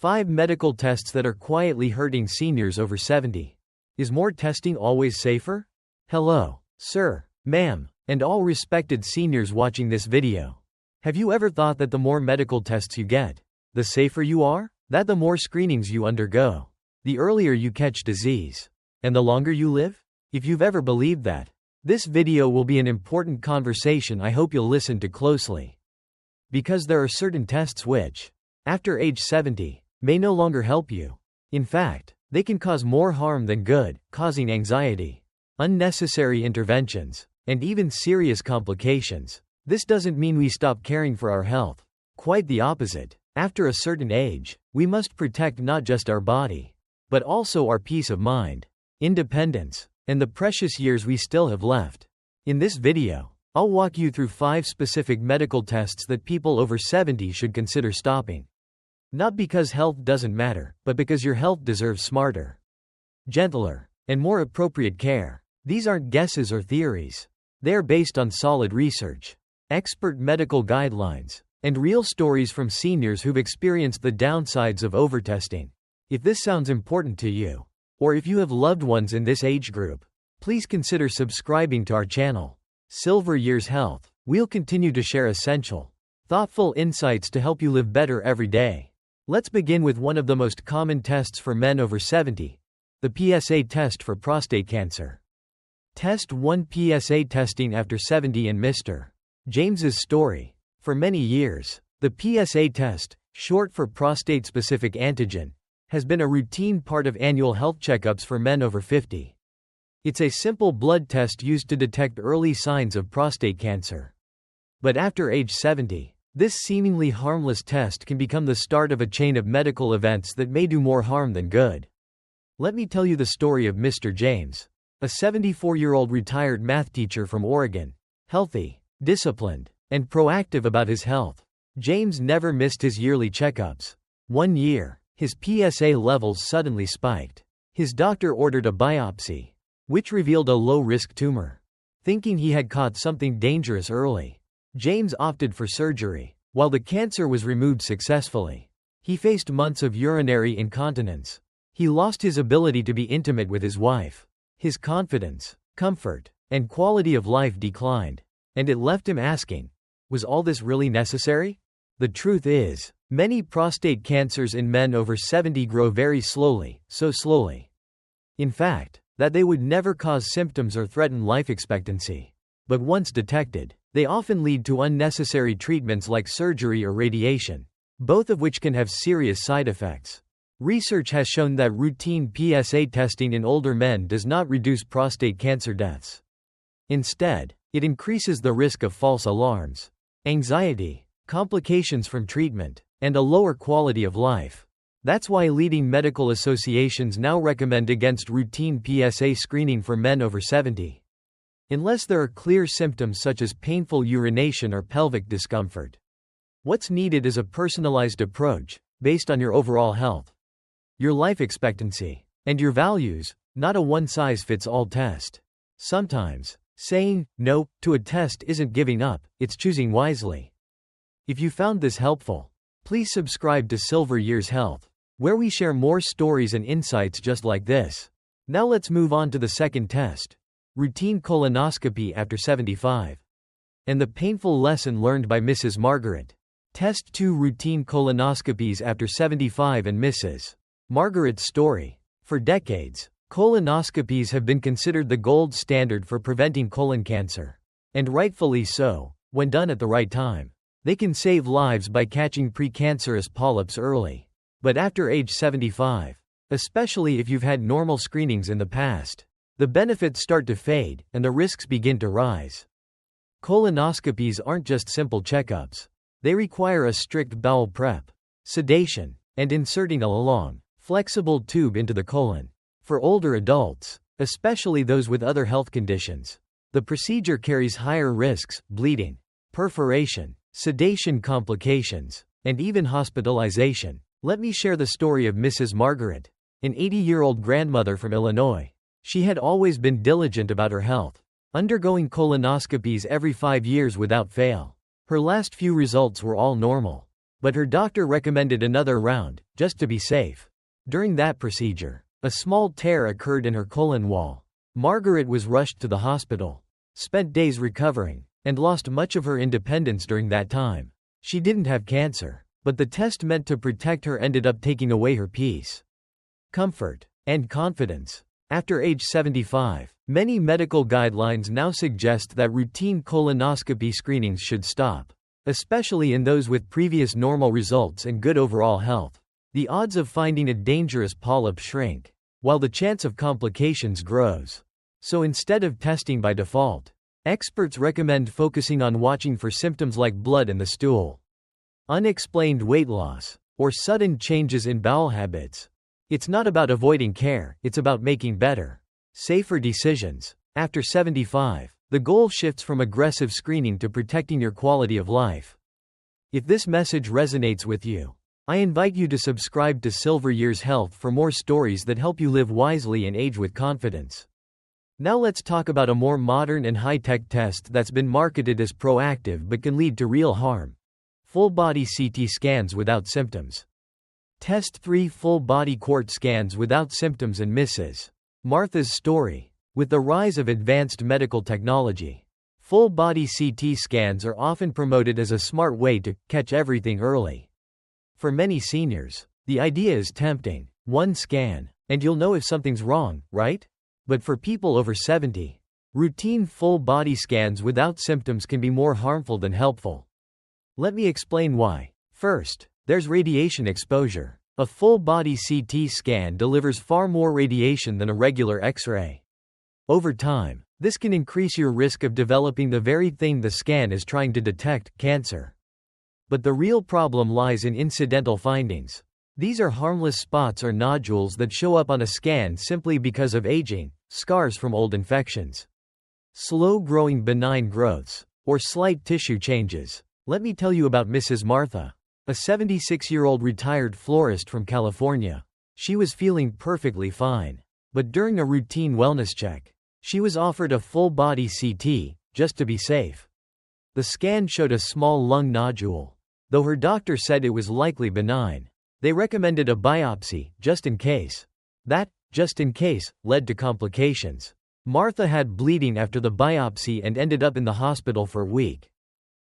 5 medical tests that are quietly hurting seniors over 70. Is more testing always safer? Hello, sir, ma'am, and all respected seniors watching this video. Have you ever thought that the more medical tests you get, the safer you are? That the more screenings you undergo, the earlier you catch disease, and the longer you live? If you've ever believed that, this video will be an important conversation I hope you'll listen to closely. Because there are certain tests which, after age 70, may no longer help you. In fact, they can cause more harm than good, causing anxiety, unnecessary interventions, and even serious complications. This doesn't mean we stop caring for our health. Quite the opposite. After a certain age, we must protect not just our body, but also our peace of mind, independence, and the precious years we still have left. In this video, I'll walk you through 5 specific medical tests that people over 70 should consider stopping. Not because health doesn't matter, but because your health deserves smarter, gentler, and more appropriate care. These aren't guesses or theories. They are based on solid research, expert medical guidelines, and real stories from seniors who've experienced the downsides of overtesting. If this sounds important to you, or if you have loved ones in this age group, please consider subscribing to our channel, Silver Years Health. We'll continue to share essential, thoughtful insights to help you live better every day. Let's begin with one of the most common tests for men over 70, the PSA test for prostate cancer. Test 1. PSA testing after 70 in Mr. James's story. For many years, the PSA test, short for prostate-specific antigen, has been a routine part of annual health checkups for men over 50. It's a simple blood test used to detect early signs of prostate cancer. But after age 70, this seemingly harmless test can become the start of a chain of medical events that may do more harm than good. Let me tell you the story of Mr. James, a 74-year-old retired math teacher from Oregon. Healthy, disciplined, and proactive about his health, James never missed his yearly checkups. One year, his PSA levels suddenly spiked. His doctor ordered a biopsy, which revealed a low-risk tumor. Thinking he had caught something dangerous early, James opted for surgery. While the cancer was removed successfully, he faced months of urinary incontinence. He lost his ability to be intimate with his wife. His confidence, comfort, and quality of life declined, and it left him asking, was all this really necessary? The truth is, many prostate cancers in men over 70 grow very slowly, so slowly, in fact, that they would never cause symptoms or threaten life expectancy. But once detected, they often lead to unnecessary treatments like surgery or radiation, both of which can have serious side effects. Research has shown that routine PSA testing in older men does not reduce prostate cancer deaths. Instead, it increases the risk of false alarms, anxiety, complications from treatment, and a lower quality of life. That's why leading medical associations now recommend against routine PSA screening for men over 70. Unless there are clear symptoms such as painful urination or pelvic discomfort. What's needed is a personalized approach, based on your overall health, your life expectancy, and your values, not a one-size-fits-all test. Sometimes, saying no to a test isn't giving up, it's choosing wisely. If you found this helpful, please subscribe to Silver Years Health, where we share more stories and insights just like this. Now let's move on to the second test. Routine colonoscopy after 75. And the painful lesson learned by Mrs. Margaret. Test 2. Routine colonoscopies after 75 and Mrs. Margaret's story. For decades, colonoscopies have been considered the gold standard for preventing colon cancer. And rightfully so, when done at the right time. They can save lives by catching precancerous polyps early. But after age 75, especially if you've had normal screenings in the past, the benefits start to fade, and the risks begin to rise. Colonoscopies aren't just simple checkups. They require a strict bowel prep, sedation, and inserting a long, flexible tube into the colon. For older adults, especially those with other health conditions, the procedure carries higher risks: bleeding, perforation, sedation complications, and even hospitalization. Let me share the story of Mrs. Margaret, an 80-year-old grandmother from Illinois. She had always been diligent about her health, undergoing colonoscopies every 5 years without fail. Her last few results were all normal. But her doctor recommended another round, just to be safe. During that procedure, a small tear occurred in her colon wall. Margaret was rushed to the hospital, spent days recovering, and lost much of her independence during that time. She didn't have cancer, but the test meant to protect her ended up taking away her peace, comfort, and confidence. After age 75, many medical guidelines now suggest that routine colonoscopy screenings should stop, especially in those with previous normal results and good overall health. The odds of finding a dangerous polyp shrink, while the chance of complications grows. So instead of testing by default, experts recommend focusing on watching for symptoms like blood in the stool, unexplained weight loss, or sudden changes in bowel habits. It's not about avoiding care, it's about making better, safer decisions. After 75, the goal shifts from aggressive screening to protecting your quality of life. If this message resonates with you, I invite you to subscribe to Silver Years Health for more stories that help you live wisely and age with confidence. Now let's talk about a more modern and high-tech test that's been marketed as proactive but can lead to real harm. Full-body CT scans without symptoms. Test 3 full-body QRT scans without symptoms and misses. Martha's story. With the rise of advanced medical technology, full-body CT scans are often promoted as a smart way to catch everything early. For many seniors, the idea is tempting. One scan, and you'll know if something's wrong, right? But for people over 70, routine full-body scans without symptoms can be more harmful than helpful. Let me explain why. First, there's radiation exposure. A full-body CT scan delivers far more radiation than a regular X-ray. Over time, this can increase your risk of developing the very thing the scan is trying to detect, cancer. But the real problem lies in incidental findings. These are harmless spots or nodules that show up on a scan simply because of aging, scars from old infections, slow-growing benign growths, or slight tissue changes. Let me tell you about Mrs. Martha, a 76-year-old retired florist from California. She was feeling perfectly fine. But during a routine wellness check, she was offered a full-body CT, just to be safe. The scan showed a small lung nodule. Though her doctor said it was likely benign, they recommended a biopsy, just in case. That, just in case, led to complications. Martha had bleeding after the biopsy and ended up in the hospital for a week.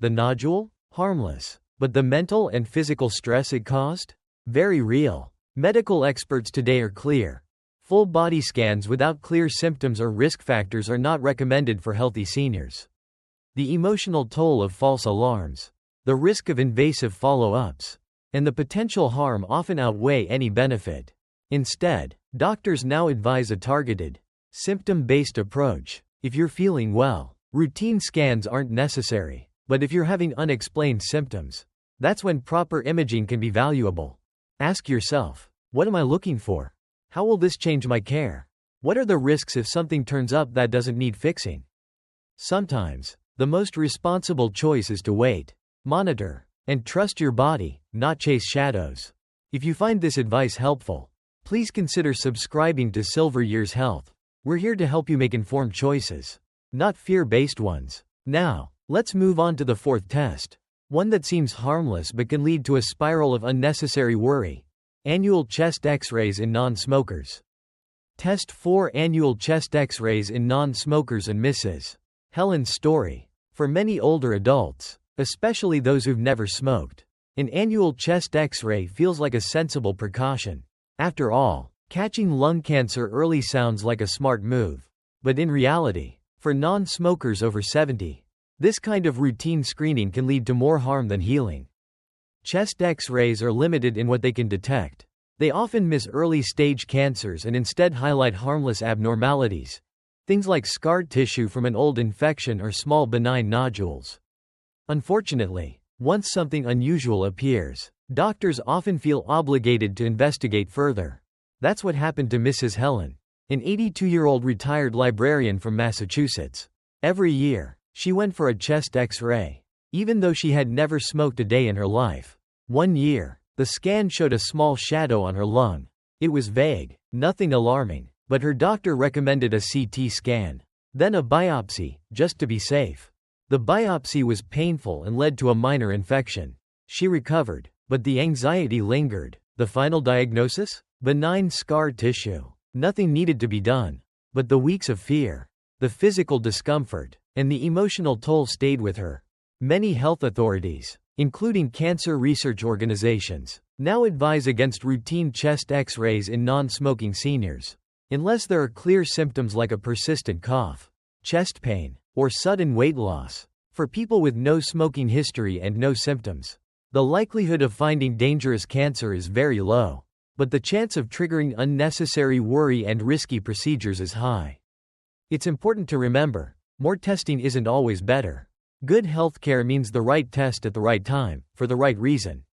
The nodule? Harmless. But the mental and physical stress it caused? Very real. Medical experts today are clear. Full body scans without clear symptoms or risk factors are not recommended for healthy seniors. The emotional toll of false alarms, the risk of invasive follow-ups, and the potential harm often outweigh any benefit. Instead, doctors now advise a targeted, symptom-based approach. If you're feeling well, routine scans aren't necessary. But if you're having unexplained symptoms, that's when proper imaging can be valuable. Ask yourself, what am I looking for? How will this change my care? What are the risks if something turns up that doesn't need fixing? Sometimes, the most responsible choice is to wait, monitor, and trust your body, not chase shadows. If you find this advice helpful, please consider subscribing to Silver Years Health. We're here to help you make informed choices, not fear-based ones. Now, let's move on to the fourth test. One that seems harmless but can lead to a spiral of unnecessary worry. Annual chest X-rays in non-smokers. Test 4 annual chest X-rays in non-smokers and Mrs. Helen's story. For many older adults, especially those who've never smoked, an annual chest X-ray feels like a sensible precaution. After all, catching lung cancer early sounds like a smart move. But in reality, for non-smokers over 70, this kind of routine screening can lead to more harm than healing. Chest X-rays are limited in what they can detect. They often miss early-stage cancers and instead highlight harmless abnormalities, things like scarred tissue from an old infection or small benign nodules. Unfortunately, once something unusual appears, doctors often feel obligated to investigate further. That's what happened to Mrs. Helen, an 82-year-old retired librarian from Massachusetts. Every year, she went for a chest X-ray, even though she had never smoked a day in her life. One year, the scan showed a small shadow on her lung. It was vague, nothing alarming, but her doctor recommended a CT scan, then a biopsy, just to be safe. The biopsy was painful and led to a minor infection. She recovered, But the anxiety lingered. The final diagnosis? Benign scar tissue. Nothing needed to be done. But the weeks of fear, the physical discomfort, and the emotional toll stayed with her. Many health authorities, including cancer research organizations, now advise against routine chest X-rays in non-smoking seniors, unless there are clear symptoms like a persistent cough, chest pain, or sudden weight loss. For people with no smoking history and no symptoms, the likelihood of finding dangerous cancer is very low, but the chance of triggering unnecessary worry and risky procedures is high. It's important to remember, more testing isn't always better. Good healthcare means the right test at the right time, for the right reason.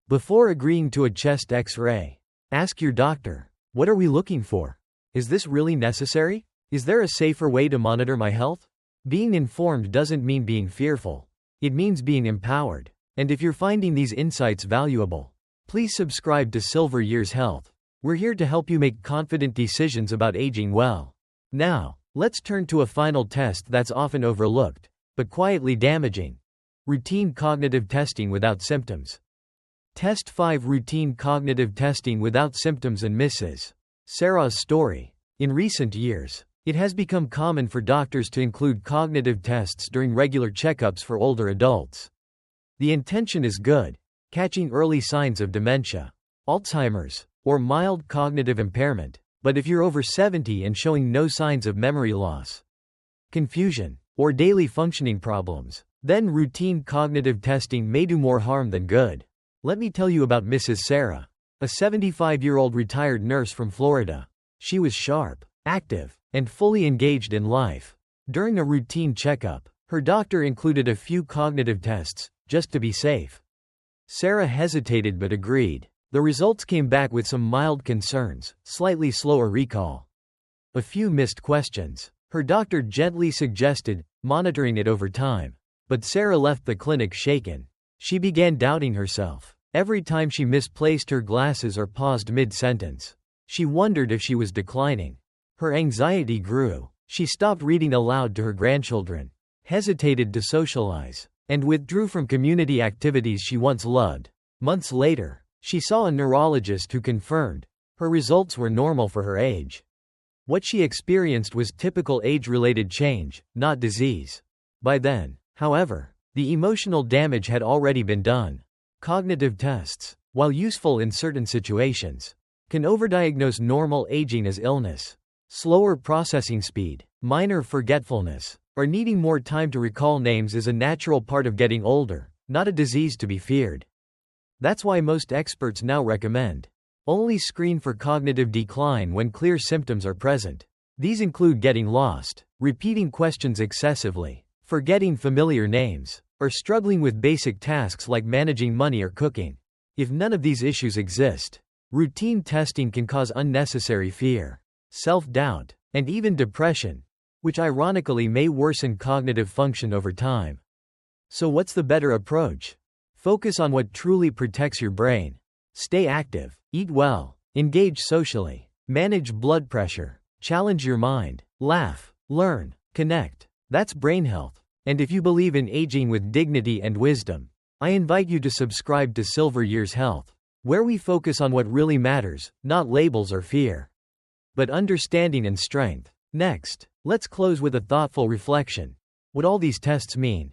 Before agreeing to a chest X-ray, ask your doctor, what are we looking for? Is this really necessary? Is there a safer way to monitor my health? Being informed doesn't mean being fearful. It means being empowered. And if you're finding these insights valuable, please subscribe to Silver Years Health. We're here to help you make confident decisions about aging well. Now, let's turn to a final test that's often overlooked, but quietly damaging. Routine cognitive testing without symptoms. Test 5. Routine cognitive testing without symptoms and Mrs. Sarah's story. In recent years, it has become common for doctors to include cognitive tests during regular checkups for older adults. The intention is good, catching early signs of dementia, Alzheimer's, or mild cognitive impairment, but if you're over 70 and showing no signs of memory loss, confusion, or daily functioning problems, then routine cognitive testing may do more harm than good. Let me tell you about Mrs. Sarah, a 75-year-old retired nurse from Florida. She was sharp, active, and fully engaged in life. During a routine checkup, her doctor included a few cognitive tests, just to be safe. Sarah hesitated but agreed. The results came back with some mild concerns, slightly slower recall, a few missed questions. Her doctor gently suggested monitoring it over time. But Sarah left the clinic shaken. She began doubting herself. Every time she misplaced her glasses or paused mid-sentence, she wondered if she was declining. Her anxiety grew. She stopped reading aloud to her grandchildren, hesitated to socialize, and withdrew from community activities she once loved. Months later, she saw a neurologist who confirmed her results were normal for her age. What she experienced was typical age-related change, not disease. By then, however, the emotional damage had already been done. Cognitive tests, while useful in certain situations, can overdiagnose normal aging as illness, slower processing speed, minor forgetfulness, or needing more time to recall names is a natural part of getting older, not a disease to be feared. That's why most experts now recommend only screen for cognitive decline when clear symptoms are present. These include getting lost, repeating questions excessively, forgetting familiar names, or struggling with basic tasks like managing money or cooking. If none of these issues exist, routine testing can cause unnecessary fear, self-doubt, and even depression, which ironically may worsen cognitive function over time. So what's the better approach? Focus on what truly protects your brain. Stay active, eat well, engage socially, manage blood pressure, challenge your mind, laugh, learn, connect. That's brain health. And if you believe in aging with dignity and wisdom, I invite you to subscribe to Silver Years Health, where we focus on what really matters, not labels or fear, but understanding and strength. Next, let's close with a thoughtful reflection. What all these tests mean,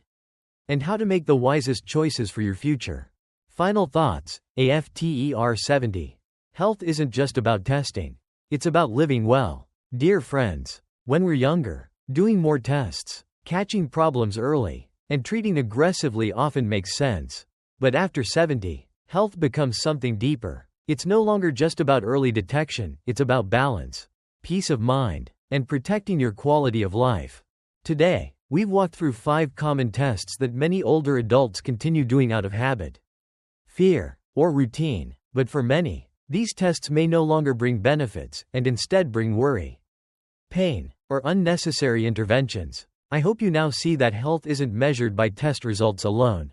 and how to make the wisest choices for your future. Final thoughts. After 70. Health isn't just about testing. It's about living well. Dear friends, when we're younger, doing more tests, catching problems early, and treating aggressively often makes sense. But after 70, health becomes something deeper. It's no longer just about early detection, it's about balance, peace of mind, and protecting your quality of life. Today, we've walked through 5 common tests that many older adults continue doing out of habit, fear, or routine. But for many, these tests may no longer bring benefits, and instead bring worry, pain, or unnecessary interventions. I hope you now see that health isn't measured by test results alone.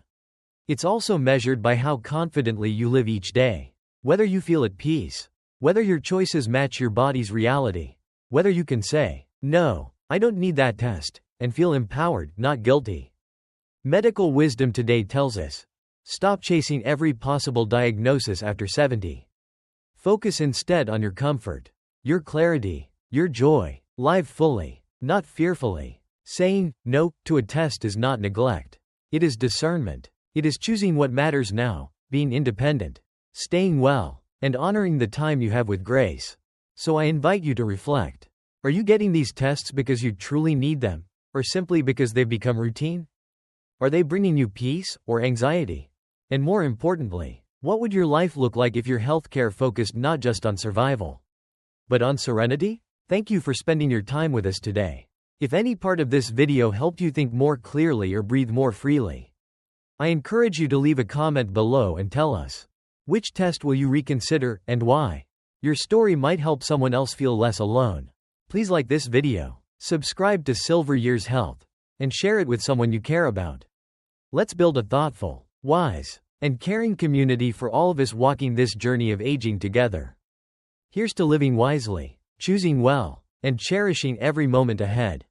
It's also measured by how confidently you live each day. Whether you feel at peace, whether your choices match your body's reality, whether you can say, "No, I don't need that test," and feel empowered, not guilty. Medical wisdom today tells us, Stop chasing every possible diagnosis after 70. Focus instead on your comfort, your clarity, your joy. Live fully, not fearfully. Saying no to a test is not neglect. It is discernment. It is choosing what matters now, being independent, staying well, and honoring the time you have with grace. So I invite you to reflect. Are you getting these tests because you truly need them, or simply because they've become routine? Are they bringing you peace or anxiety? And more importantly, what would your life look like if your healthcare focused not just on survival, but on serenity? Thank you for spending your time with us today. If any part of this video helped you think more clearly or breathe more freely, I encourage you to leave a comment below and tell us, which test will you reconsider, and why? Your story might help someone else feel less alone. Please like this video, subscribe to Silver Years Health, and share it with someone you care about. Let's build a thoughtful, wise, and caring community for all of us walking this journey of aging together. Here's to living wisely, choosing well, and cherishing every moment ahead.